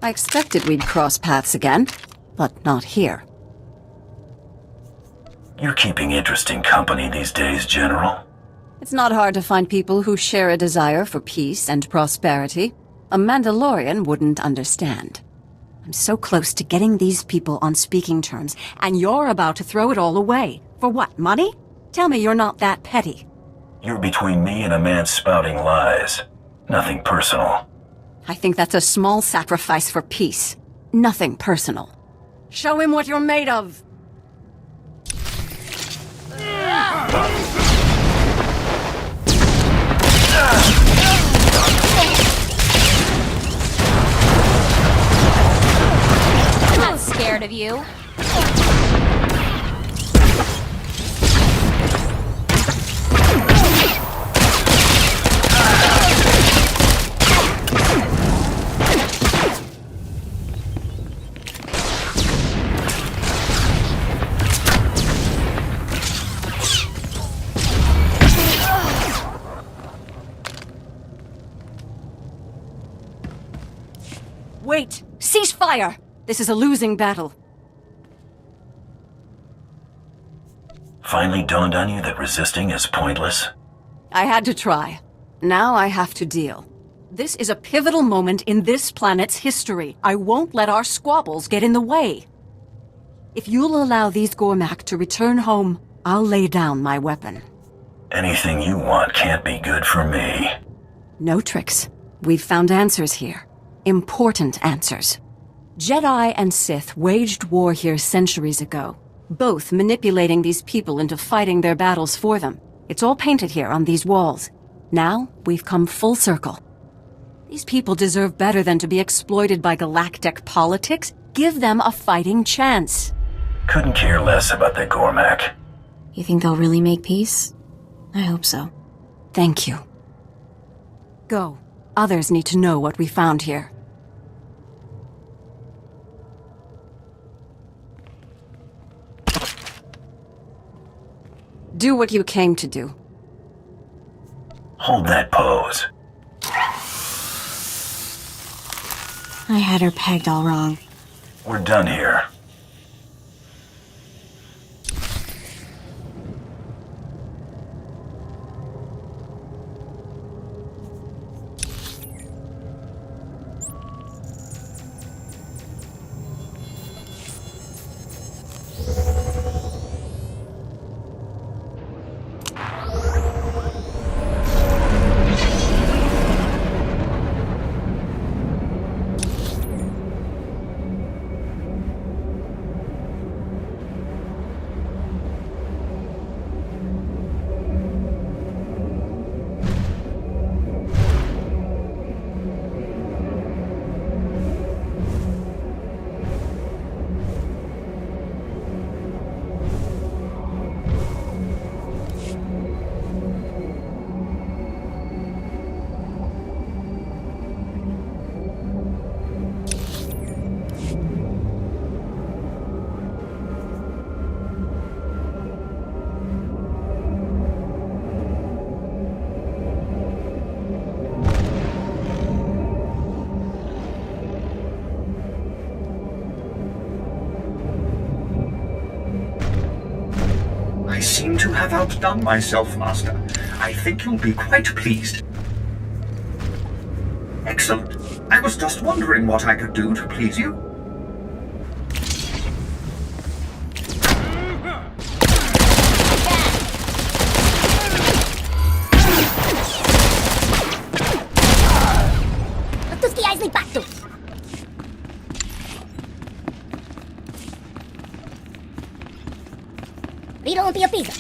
I expected we'd cross paths again, but not here. You're keeping interesting company these days, General. It's not hard to find people who share a desire for peace and prosperity. A Mandalorian wouldn't understand. I'm so close to getting these people on speaking terms, and you're about to throw it all away. For what, money? Tell me you're not that petty. You're between me and a man spouting lies. Nothing personal. I think that's a small sacrifice for peace. Nothing personal. Show him what you're made of! I'm not scared of you. Wait! Cease fire! This is a losing battle. Finally dawned on you that resisting is pointless? I had to try. Now I have to deal. This is a pivotal moment in this planet's history. I won't let our squabbles get in the way. If you'll allow these Gormak to return home, I'll lay down my weapon. Anything you want can't be good for me. No tricks. We've found answers here. Important answers. Jedi and Sith waged war here centuries ago, both manipulating these people into fighting their battles for them. It's all painted here on these walls. Now, we've come full circle. These people deserve better than to be exploited by galactic politics. Give them a fighting chance. Couldn't care less about the Gormak. You think they'll really make peace? I hope so. Thank you. Go. Others need to know what we found here. Do what you came to do. Hold that pose. I had her pegged all wrong. We're done here. I seem to have outdone myself, Master. I think you'll be quite pleased. Excellent. I was just wondering what I could do to please you. Riro pio piso.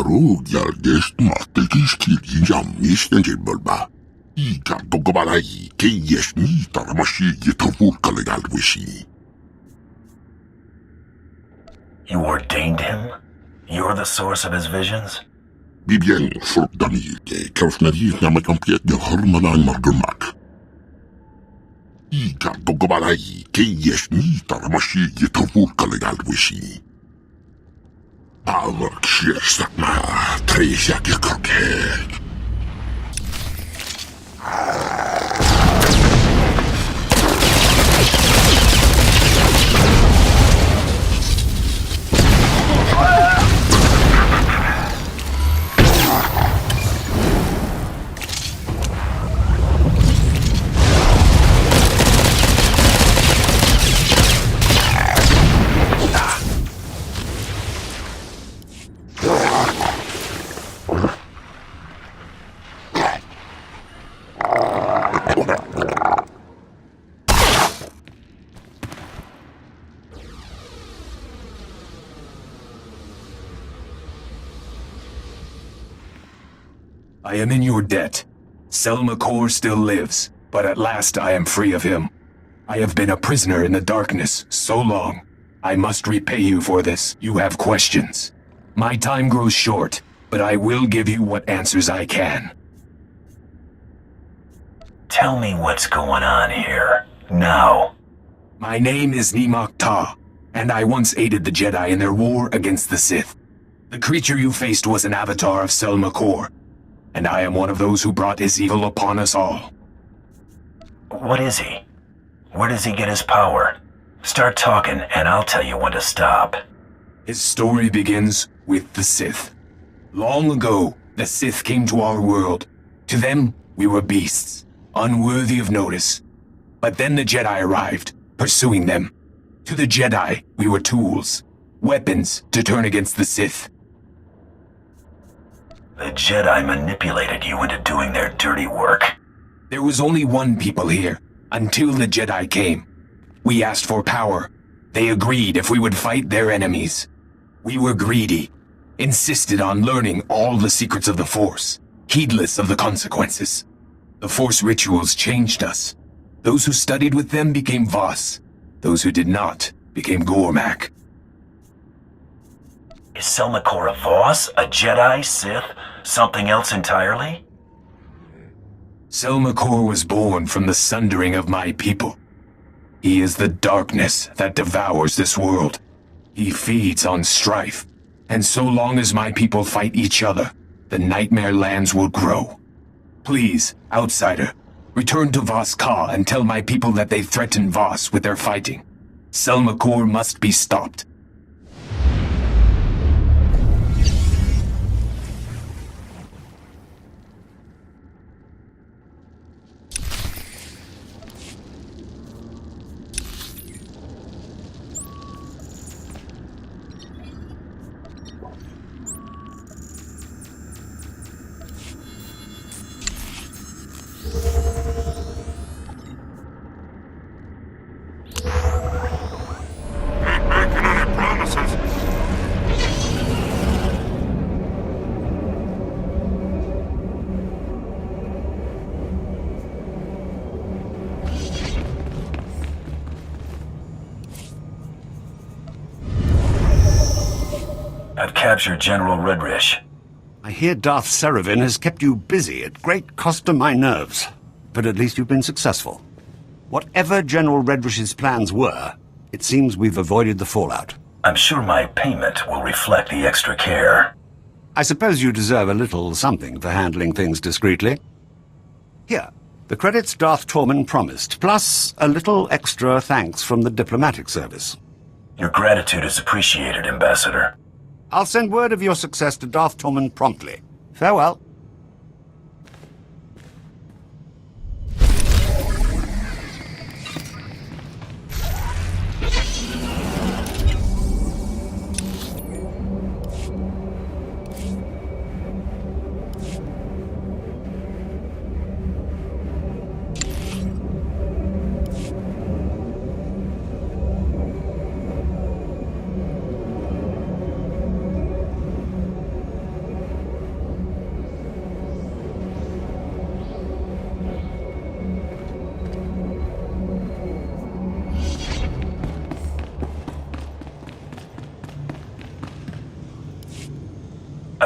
바로 열대스마트기스키리 잠미스텐질벌바 이가 도가바라이 게예스니 따라마시 예타불까를 알고시. You ordained him? You're the source of his visions? Bibien fortdani kerfneri namakampiet de harmanan margermak. Iga dogabarai gejesni taramashi yetavurkaleg alwishi. Alak shestakma trejak yakarkek. I am in your debt. Selma Kor still lives, but at last I am free of him. I have been a prisoner in the darkness so long. I must repay you for this. You have questions. My time grows short, but I will give you what answers I can. Tell me what's going on here. Now. My name is Nimak Ta, and I once aided the Jedi in their war against the Sith. The creature you faced was an avatar of Selma Kor, and I am one of those who brought his evil upon us all. What is he? Where does he get his power? Start talking, and I'll tell you when to stop. His story begins with the Sith. Long ago, the Sith came to our world. To them, we were beasts, unworthy of notice. But then the Jedi arrived, pursuing them. To the Jedi, we were tools, weapons to turn against the Sith. The Jedi manipulated you into doing their dirty work. There was only one people here, until the Jedi came. We asked for power. They agreed if we would fight their enemies. We were greedy, insisted on learning all the secrets of the Force, heedless of the consequences. The Force rituals changed us. Those who studied with them became Voss. Those who did not became Gormak. Is Selma Kor a Voss, a Jedi, Sith, something else entirely? Selma Kor was born from the sundering of my people. He is the darkness that devours this world. He feeds on strife, and so long as my people fight each other, the Nightmare Lands will grow. Please, outsider, return to Voss Ka and tell my people that they threaten Voss with their fighting. Selma Kor must be stopped. I've captured General Redrish. I hear Darth Seravin has kept you busy at great cost to my nerves. But at least you've been successful. Whatever General Redrish's plans were, it seems we've avoided the fallout. I'm sure my payment will reflect the extra care. I suppose you deserve a little something for handling things discreetly. Here, the credits Darth Tormund promised, plus a little extra thanks from the diplomatic service. Your gratitude is appreciated, Ambassador. I'll send word of your success to Darth Tormund promptly. Farewell.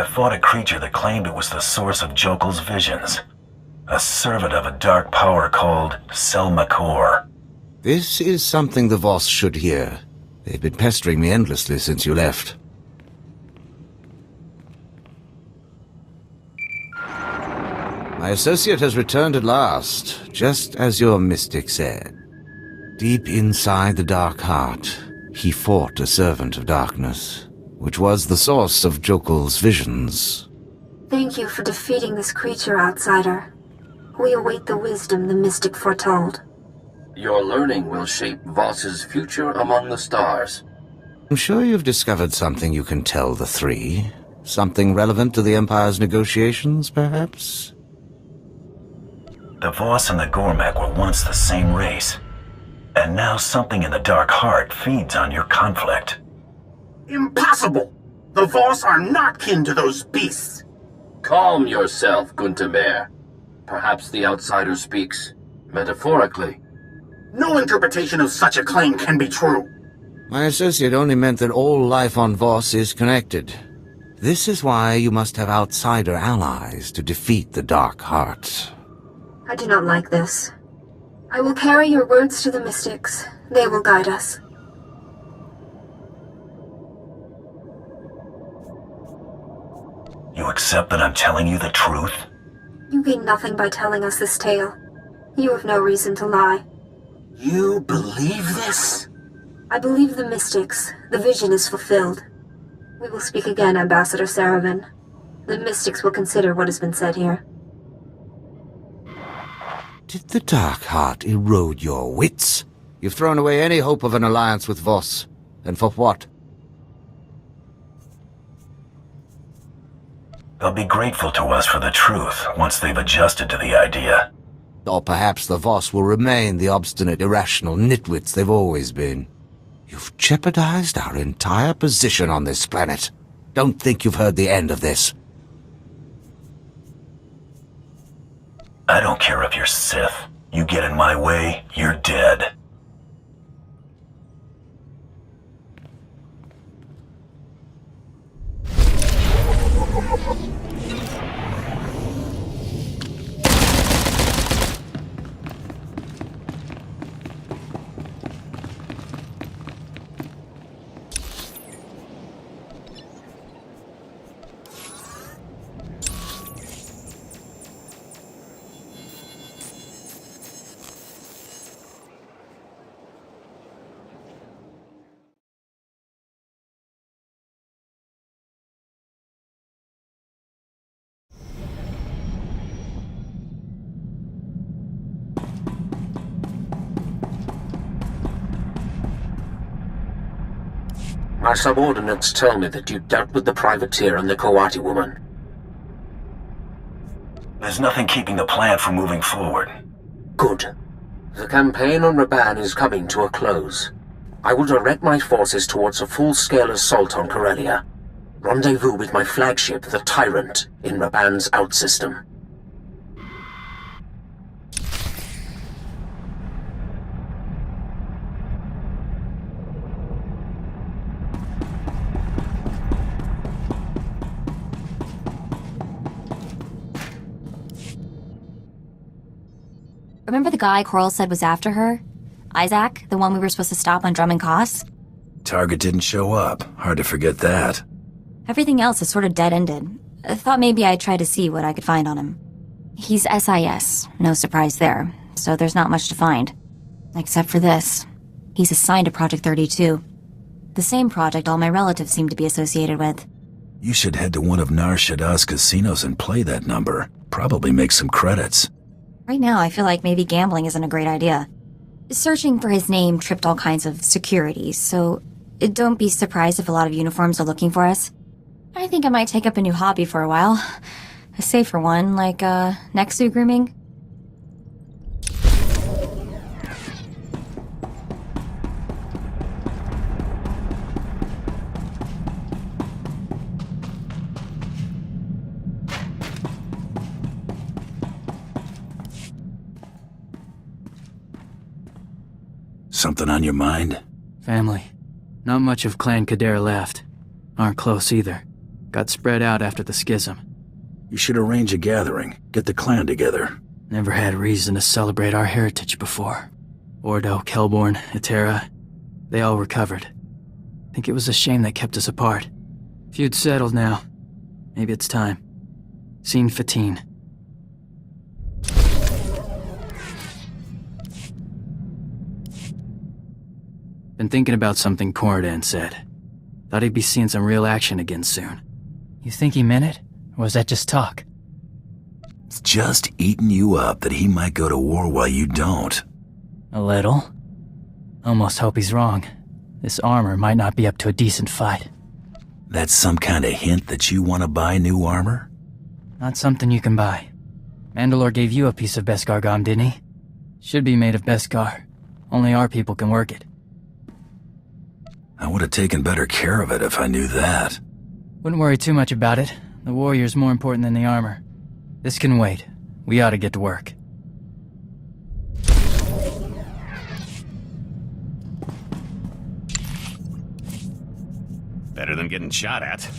I fought a creature that claimed it was the source of Jokel's visions. A servant of a dark power called Selmakor. This is something the Voss should hear. They've been pestering me endlessly since you left. My associate has returned at last, just as your mystic said. Deep inside the Dark Heart, he fought a servant of darkness, which was the source of Jokel's visions. Thank you for defeating this creature, outsider. We await the wisdom the mystic foretold. Your learning will shape Voss's future among the stars. I'm sure you've discovered something you can tell the three. Something relevant to the Empire's negotiations, perhaps? The Voss and the Gormak were once the same race. And now something in the Dark Heart feeds on your conflict. Impossible! The Voss are not kin to those beasts! Calm yourself, Guntermeer. Perhaps the outsider speaks metaphorically. No interpretation of such a claim can be true. My associate only meant that all life on Voss is connected. This is why you must have outsider allies to defeat the Dark Heart. I do not like this. I will carry your words to the mystics. They will guide us. You accept that I'm telling you the truth? You gain nothing by telling us this tale. You have no reason to lie. You believe this? I believe the mystics. The vision is fulfilled. We will speak again, Ambassador Saravan. The mystics will consider what has been said here. Did the Dark Heart erode your wits? You've thrown away any hope of an alliance with Voss. And for what? They'll be grateful to us for the truth once they've adjusted to the idea. Or perhaps the Voss will remain the obstinate, irrational nitwits they've always been. You've jeopardized our entire position on this planet. Don't think you've heard the end of this. I don't care if you're Sith. You get in my way, you're dead. My subordinates tell me that you dealt with the privateer and the Kawati woman. There's nothing keeping the plan from moving forward. Good. The campaign on Raban is coming to a close. I will direct my forces towards a full-scale assault on Corellia. Rendezvous with my flagship, the Tyrant, in Raban's outsystem. Remember the guy Coral said was after her? Isaac, the one we were supposed to stop on Drummond Koss? Target didn't show up. Hard to forget that. Everything else is sort of dead-ended. I thought maybe I'd try to see what I could find on him. He's SIS, no surprise there, so there's not much to find. Except for this. He's assigned to Project 32. The same project all my relatives seem to be associated with. You should head to one of Nar Shaddah's casinos and play that number. Probably make some credits. Right now, I feel like maybe gambling isn't a great idea. Searching for his name tripped all kinds of security, so don't be surprised if a lot of uniforms are looking for us. I think I might take up a new hobby for a while. A safer one, like, Nexu grooming. Something on your mind? Family. Not much of Clan Kader left. Aren't close either. Got spread out after the schism. You should arrange a gathering. Get the clan together. Never had reason to celebrate our heritage before. Ordo, Kelborn, Etera, they all recovered. Think it was a shame they kept us apart. Feud's settled now. Maybe it's time. Scene 15. Been thinking about something Corridan said. Thought he'd be seeing some real action again soon. You think he meant it? Or was that just talk? It's just eating you up that he might go to war while you don't. A little. Almost hope he's wrong. This armor might not be up to a decent fight. That's some kind of hint that you want to buy new armor? Not something you can buy. Mandalore gave you a piece of Beskar Gom, didn't he? Should be made of Beskar. Only our people can work it. I would have taken better care of it if I knew that. Wouldn't worry too much about it. The warrior's more important than the armor. This can wait. We ought to get to work. Better than getting shot at.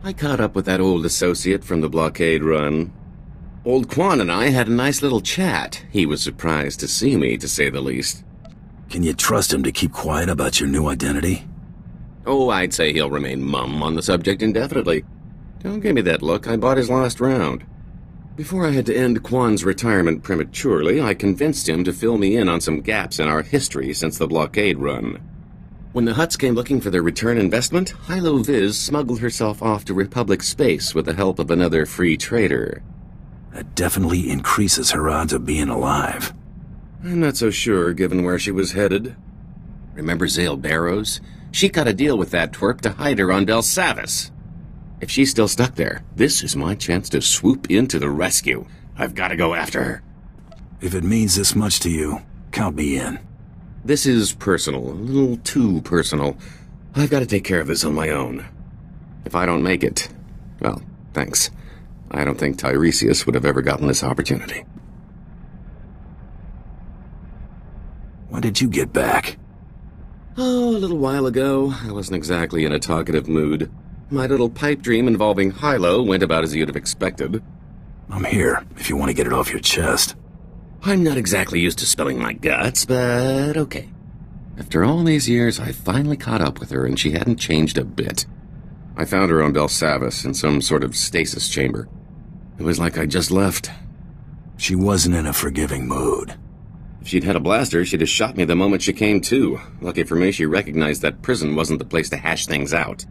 I caught up with that old associate from the blockade run. Old Quan and I had a nice little chat. He was surprised to see me, to say the least. Can you trust him to keep quiet about your new identity? Oh, I'd say he'll remain mum on the subject indefinitely. Don't give me that look. I bought his last round. Before I had to end Quan's retirement prematurely, I convinced him to fill me in on some gaps in our history since the blockade run. When the Hutts came looking for their return investment, Hylo Viz smuggled herself off to Republic space with the help of another free trader. That definitely increases her odds of being alive. I'm not so sure, given where she was headed. Remember Zale Barrows? She cut a deal with that twerp to hide her on Del Savis. If she's still stuck there, this is my chance to swoop in to the rescue. I've got to go after her. If it means this much to you, count me in. This is personal, a little too personal. I've got to take care of this on my own. If I don't make it, well, thanks. I don't think Tiresias would have ever gotten this opportunity. When did you get back? Oh, a little while ago. I wasn't exactly in a talkative mood. My little pipe dream involving Hylo went about as you'd have expected. I'm here, if you want to get it off your chest. I'm not exactly used to spilling my guts, but okay. After all these years, I finally caught up with her, and she hadn't changed a bit. I found her on Del Savis in some sort of stasis chamber. It was like I just left. She wasn't in a forgiving mood. If she'd had a blaster, she'd have shot me the moment she came to. Lucky for me, she recognized that prison wasn't the place to hash things out.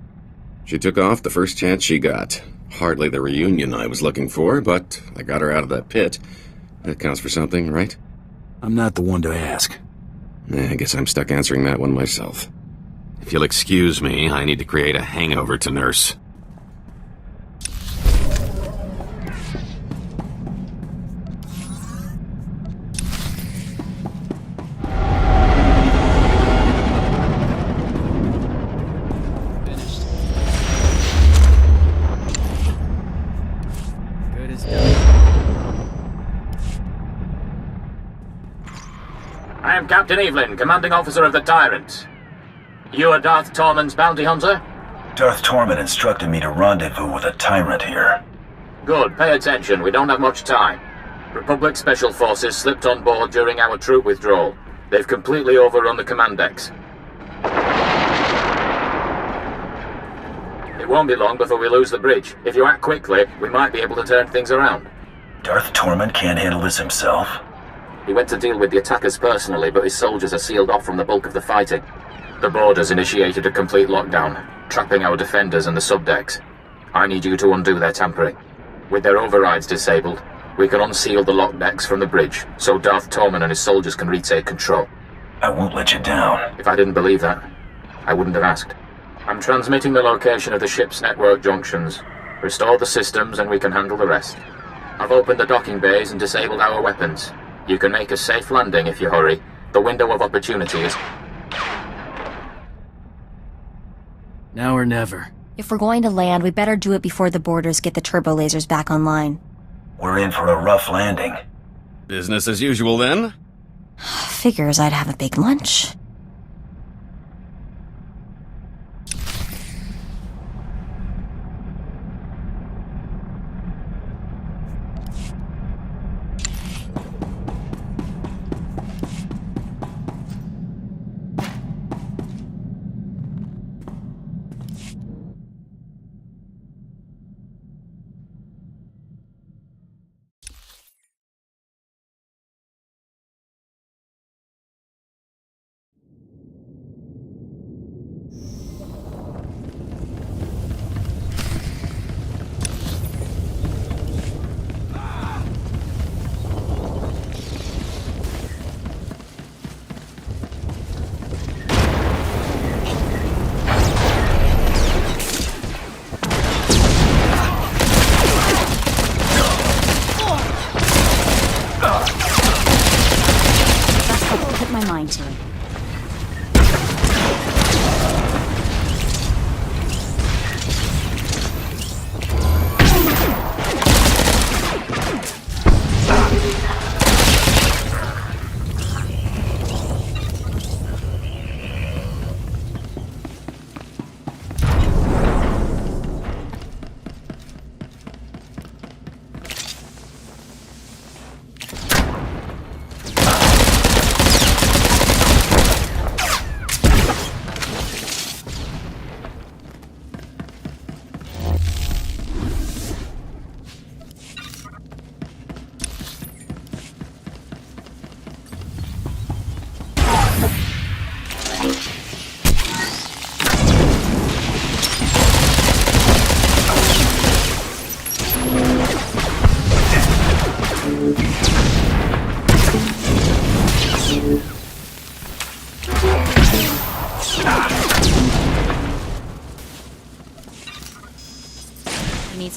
She took off the first chance she got. Hardly the reunion I was looking for, but I got her out of that pit. That counts for something, right? I'm not the one to ask. I guess I'm stuck answering that one myself. If you'll excuse me, I need to create a hangover to nurse. I am Captain Evelyn, commanding officer of the Tyrant. You are Darth Tormund's bounty hunter? Darth Tormund instructed me to rendezvous with a Tyrant here. Good, pay attention, we don't have much time. Republic Special Forces slipped on board during our troop withdrawal. They've completely overrun the command decks. It won't be long before we lose the bridge. If you act quickly, we might be able to turn things around. Darth Tormund can't handle this himself? He went to deal with the attackers personally, but his soldiers are sealed off from the bulk of the fighting. The borders initiated a complete lockdown, trapping our defenders and the subdecks. I need you to undo their tampering. With their overrides disabled, we can unseal the locked decks from the bridge, so Darth Tormund and his soldiers can retake control. I won't let you down. If I didn't believe that, I wouldn't have asked. I'm transmitting the location of the ship's network junctions. Restore the systems and we can handle the rest. I've opened the docking bays and disabled our weapons. You can make a safe landing if you hurry. The window of opportunity is... Now or never. If we're going to land, we better do it before the boarders get the turbo lasers back online. We're in for a rough landing. Business as usual, then? Figures I'd have a big lunch.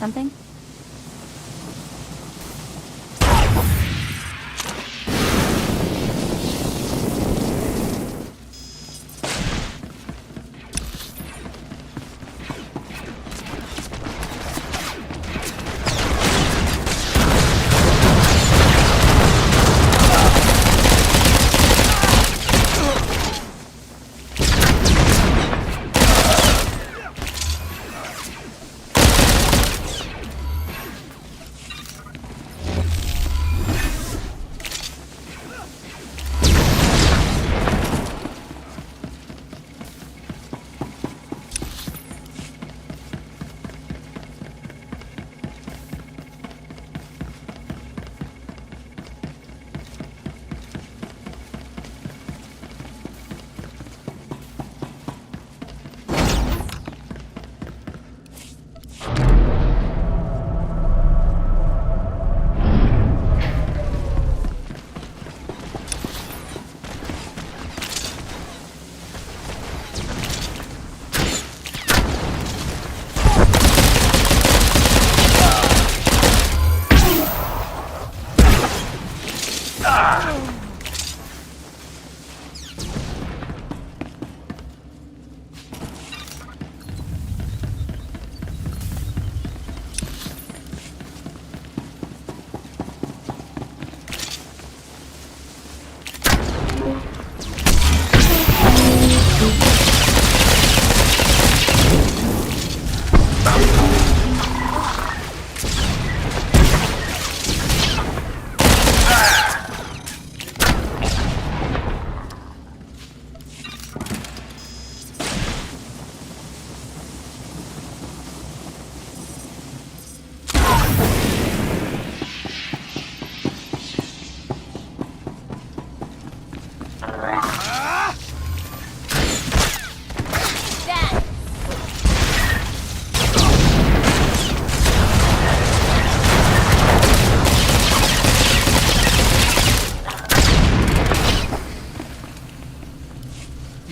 something?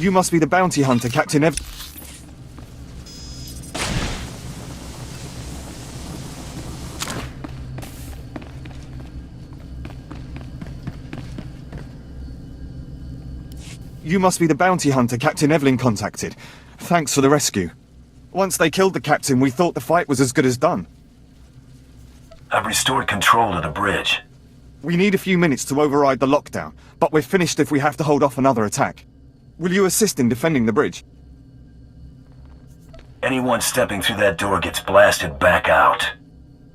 You must be the bounty hunter, Captain Ev... You must be the bounty hunter Captain Evelyn contacted. Thanks for the rescue. Once they killed the captain, we thought the fight was as good as done. I've restored control of the bridge. We need a few minutes to override the lockdown, but we're finished if we have to hold off another attack. Will you assist in defending the bridge? Anyone stepping through that door gets blasted back out.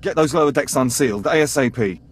Get those lower decks unsealed, ASAP.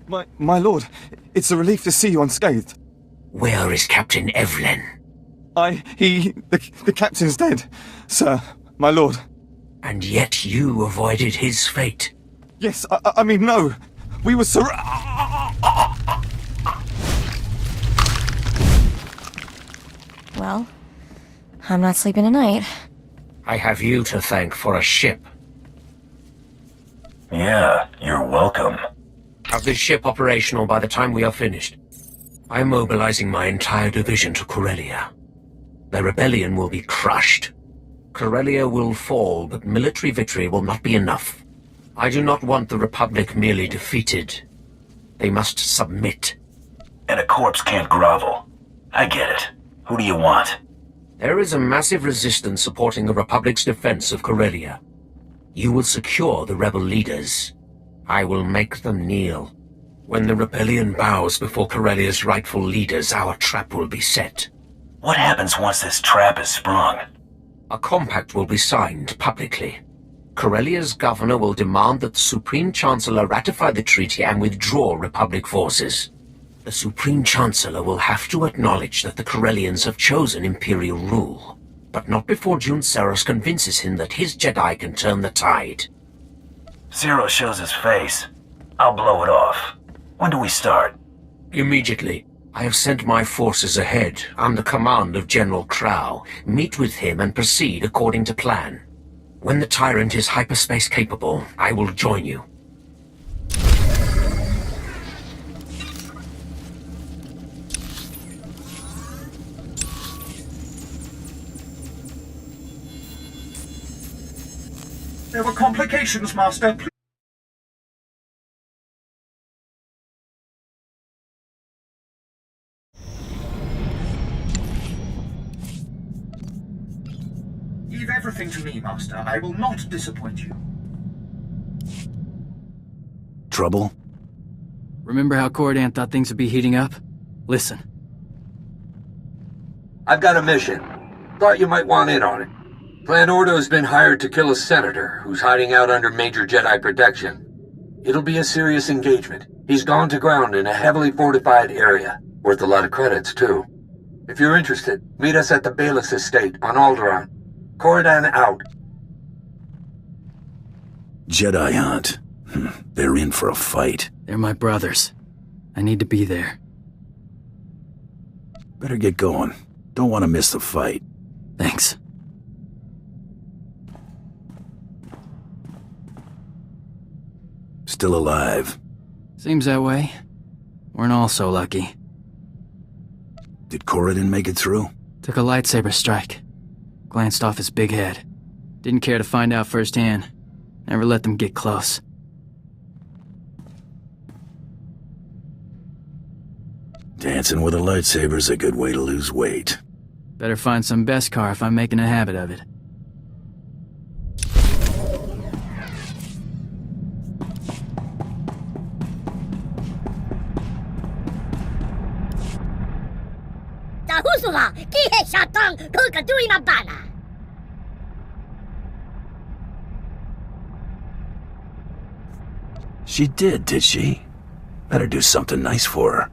My lord, it's a relief to see you unscathed. Where is Captain Evelyn? The captain's dead, sir, my lord. And yet you avoided his fate. Yes, I mean, no. We were Well, I'm not sleeping tonight. I have you to thank for a ship. Yeah, you're welcome. Have this ship operational by the time we are finished. I am mobilizing my entire division to Corellia. The rebellion will be crushed. Corellia will fall, but military victory will not be enough. I do not want the Republic merely defeated. They must submit. And a corpse can't grovel. I get it. Who do you want? There is a massive resistance supporting the Republic's defense of Corellia. You will secure the rebel leaders. I will make them kneel. When the rebellion bows before Corellia's rightful leaders, our trap will be set. What happens once this trap is sprung? A compact will be signed publicly. Corellia's governor will demand that the Supreme Chancellor ratify the treaty and withdraw Republic forces. The Supreme Chancellor will have to acknowledge that the Corellians have chosen Imperial rule, but not before June Seros convinces him that his Jedi can turn the tide. Zero shows his face. I'll blow it off. When do we start? Immediately. I have sent my forces ahead, under command of General Crow. Meet with him and proceed according to plan. When the Tyrant is hyperspace capable, I will join you. There were complications, Master. Please. Leave everything to me, Master. I will not disappoint you. Trouble? Remember how Cordan thought things would be heating up? Listen. I've got a mission. Thought you might want in on it. Clan Ordo has been hired to kill a senator who's hiding out under major Jedi protection. It'll be a serious engagement. He's gone to ground in a heavily fortified area. Worth a lot of credits, too. If you're interested, meet us at the Bayless Estate on Alderaan. Cordan out. Jedi hunt. They're in for a fight. They're my brothers. I need to be there. Better get going. Don't want to miss the fight. Thanks. Still alive. Seems that way. Weren't all so lucky. Did Corridon make it through? Took a lightsaber strike. Glanced off his big head. Didn't care to find out firsthand. Never let them get close. Dancing with a lightsaber's a good way to lose weight. Better find some Beskar if I'm making a habit of it. She did she? Better do something nice for her.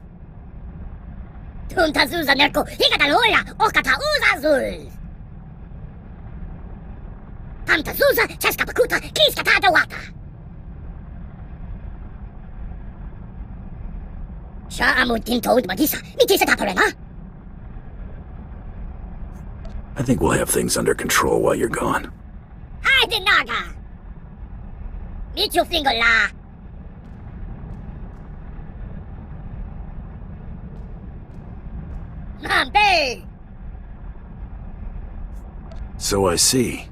I think we'll have things under control while you're gone. So I see.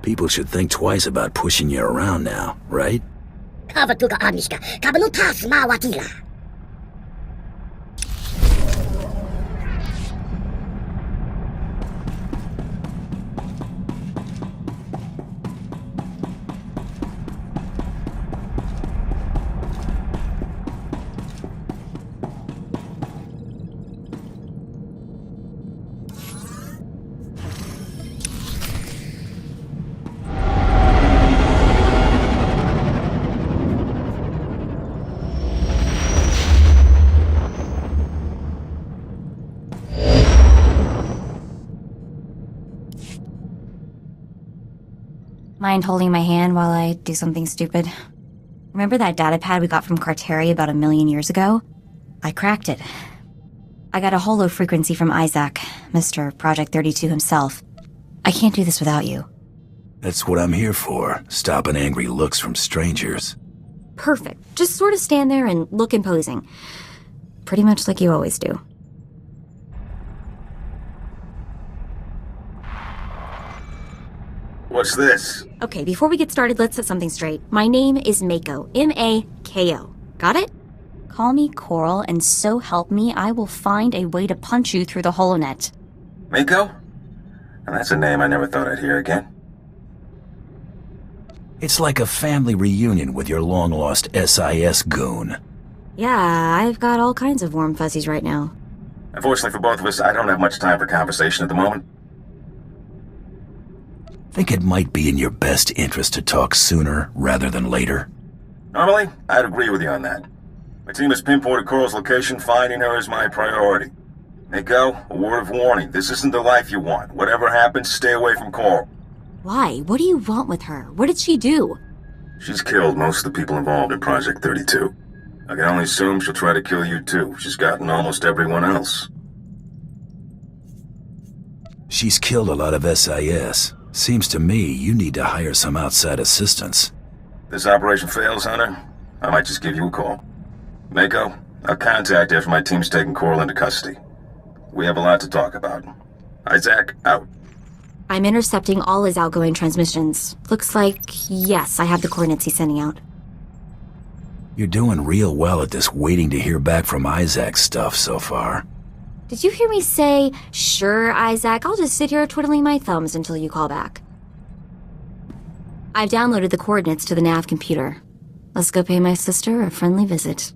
People should think twice about pushing you around now, right? Mind holding my hand while I do something stupid? Remember that datapad we got from Carteri about 1,000,000 years ago? I cracked it. I got a holo frequency from Isaac, Mr. Project 32 himself. I can't do this without you. That's what I'm here for, stopping angry looks from strangers. Perfect. Just sort of stand there and look imposing. Pretty much like you always do. What's this? Okay, before we get started, let's set something straight. My name is Mako. M-A-K-O. Got it? Call me Coral, and so help me, I will find a way to punch you through the holonet. Mako? That's a name I never thought I'd hear again. It's like a family reunion with your long-lost SIS goon. Yeah, I've got all kinds of warm fuzzies right now. Unfortunately for both of us, I don't have much time for conversation at the moment. Think it might be in your best interest to talk sooner rather than later? Normally, I'd agree with you on that. My team has pinpointed Coral's location. Finding her is my priority. Mako, a word of warning. This isn't the life you want. Whatever happens, stay away from Coral. Why? What do you want with her? What did she do? She's killed most of the people involved in Project 32. I can only assume she'll try to kill you too. She's gotten almost everyone else. She's killed a lot of SIS. Seems to me you need to hire some outside assistance. This operation fails, Hunter, I might just give you a call. Mako, I'll contact you after my team's taken Coral into custody. We have a lot to talk about. Isaac, out. I'm intercepting all his outgoing transmissions. Looks like, yes, I have the coordinates he's sending out. You're doing real well at this waiting to hear back from Isaac stuff so far. Did you hear me say, sure, Isaac, I'll just sit here twiddling my thumbs until you call back? I've downloaded the coordinates to the nav computer. Let's go pay my sister a friendly visit.